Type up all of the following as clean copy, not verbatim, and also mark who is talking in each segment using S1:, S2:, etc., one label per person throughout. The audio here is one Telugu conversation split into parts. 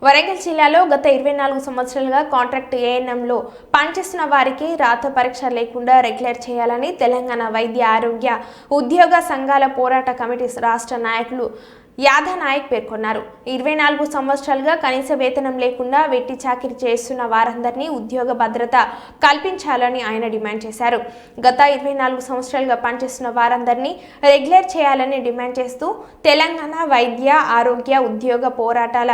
S1: వరంగల్ జిల్లాలో గత 24 సంవత్సరాలుగా కాంట్రాక్ట్ ఏఎన్ఎంలో పనిచేస్తున్న వారికి రాత పరీక్ష లేకుండా రెగ్యులర్ చేయాలని తెలంగాణ వైద్య ఆరోగ్య ఉద్యోగ సంఘాల పోరాట కమిటీ రాష్ట్ర నాయకులు యాదా నాయక్ పేర్కొన్నారు. 24 సంవత్సరాలుగా కనీస వేతనం లేకుండా వెట్టి చాకిరీ చేస్తున్న వారందరినీ ఉద్యోగ భద్రత కల్పించాలని ఆయన డిమాండ్ చేశారు. గత 24 సంవత్సరాలుగా పనిచేస్తున్న వారందరినీ రెగ్యులర్ చేయాలని డిమాండ్ చేస్తూ తెలంగాణ వైద్య ఆరోగ్య ఉద్యోగ పోరాటాల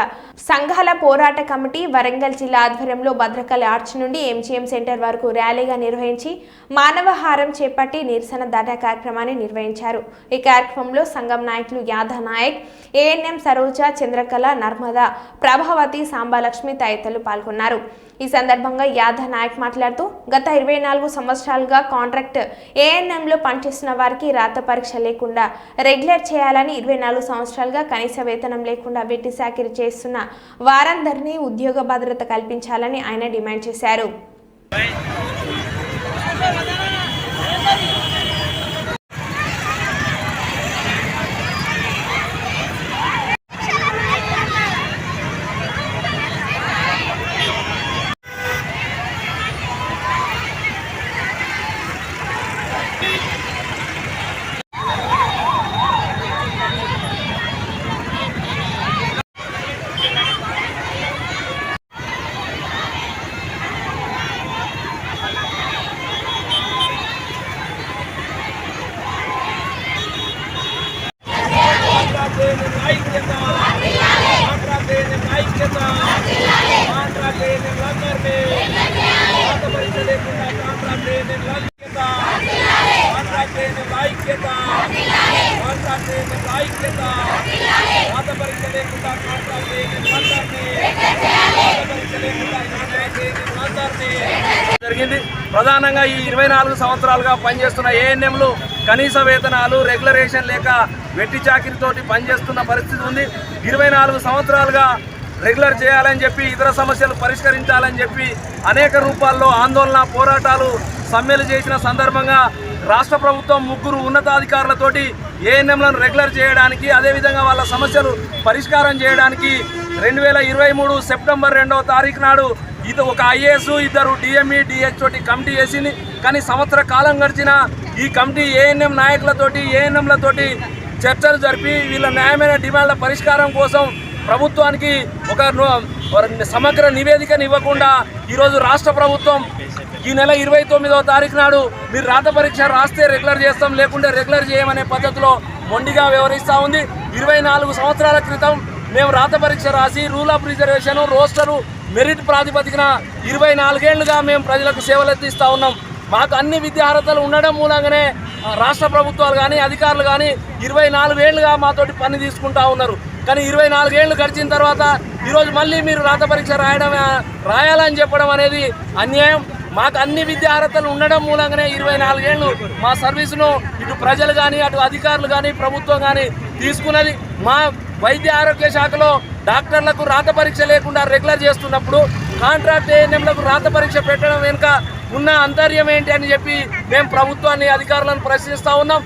S1: సంఘాల పోరాట కమిటీ వరంగల్ జిల్లా ఆధ్వర్యంలో భద్రకాళి ఆర్చ్ నుండి ఎంజీఎం సెంటర్ వరకు ర్యాలీగా నిర్వహించి మానవహారం చేపట్టి నిరసన ధర్నా కార్యక్రమాన్ని నిర్వహించారు. ఈ కార్యక్రమంలో సంఘం నాయకులు యాదా నాయక్, ఏఎన్ఎం సరోజ, చంద్రకళ, నర్మదా, ప్రభావతి, సాంబాలక్ష్మి తదితరులు పాల్గొన్నారు. ఈ సందర్భంగా యాదా నాయక్ మాట్లాడుతూ గత 24 సంవత్సరాలుగా కాంట్రాక్ట్ ఏఎన్ఎంలో పనిచేస్తున్న వారికి రాత పరీక్ష లేకుండా రెగ్యులర్ చేయాలని, 24 సంవత్సరాలుగా కనీస వేతనం లేకుండా వెట్టి చాకిరీ చేస్తున్న వారందరినీ ఉద్యోగ భద్రత కల్పించాలని ఆయన డిమాండ్ చేశారు.
S2: జరిగింది. ప్రధానంగా ఈ 24 సంవత్సరాలుగా పనిచేస్తున్న ఏఎన్ఎంలు కనీస వేతనాలు రెగ్యులరేషన్ లేక వెట్టి చాకిరీతోటి పనిచేస్తున్న పరిస్థితి ఉంది. 24 సంవత్సరాలుగా రెగ్యులర్ చేయాలని చెప్పి, ఇతర సమస్యలు పరిష్కరించాలని చెప్పి అనేక రూపాల్లో ఆందోళన పోరాటాలు సమ్మెలు చేసిన సందర్భంగా రాష్ట్ర ప్రభుత్వం 3 ఉన్నతాధికారులతోటి ఏఎన్ఎంలను రెగ్యులర్ చేయడానికి, అదేవిధంగా వాళ్ళ సమస్యలు పరిష్కారం చేయడానికి 2023 సెప్టెంబర్ 2వ తారీఖు నాడు ఒక ఐఏఎస్, 2 డిఎంఈ, డిహెచ్ తోటి కమిటీ వేసింది. కానీ సంవత్సర కాలం గడిచిన ఈ కమిటీ ఏఎన్ఎం నాయకులతోటి, ఏఎన్ఎంలతోటి చర్చలు జరిపి వీళ్ళ న్యాయమైన డిమాండ్ల పరిష్కారం కోసం ప్రభుత్వానికి ఒక సమగ్ర నివేదికను ఇవ్వకుండా ఈరోజు రాష్ట్ర ప్రభుత్వం ఈ నెల 29వ తారీఖు నాడు మీరు రాత పరీక్ష రాస్తే రెగ్యులర్ చేస్తాం, లేకుంటే రెగ్యులర్ చేయమనే పద్ధతిలో మొండిగా వ్యవహరిస్తూ ఉంది. 24 సంవత్సరాల క్రితం మేము రాత పరీక్ష రాసి rule of reservation, rooster, merit ప్రాతిపదికన 24 ఏళ్లుగా మేము ప్రజలకు సేవలు అందిస్తూ ఉన్నాం. మాకు అన్ని విద్యా అర్హతలు ఉండడం మూలంగానే రాష్ట్ర ప్రభుత్వాలు కానీ అధికారులు కానీ 24 ఏళ్లుగా మాతోటి పని తీసుకుంటా ఉన్నారు. కానీ 24 ఏళ్ళు గడిచిన తర్వాత ఈరోజు మళ్ళీ మీరు రాత పరీక్ష రాయాలని చెప్పడం అనేది అన్యాయం. మాకు అన్ని విద్యా అర్హతలు ఉండడం మూలంగానే 24 ఏళ్ళు మా సర్వీసును ఇటు ప్రజలు కానీ అటు అధికారులు కానీ ప్రభుత్వం కానీ తీసుకున్నది. మా వైద్య ఆరోగ్య శాఖలో డాక్టర్లకు రాత పరీక్ష లేకుండా రెగ్యులర్ చేస్తున్నప్పుడు కాంట్రాక్ట్ ఏఎన్ఎంలకు రాత పరీక్ష పెట్టడం వెనుక ఉన్న అంతర్యం ఏంటి అని చెప్పి మేము ప్రభుత్వాన్ని, అధికారులను ప్రశ్నిస్తూ ఉన్నాం.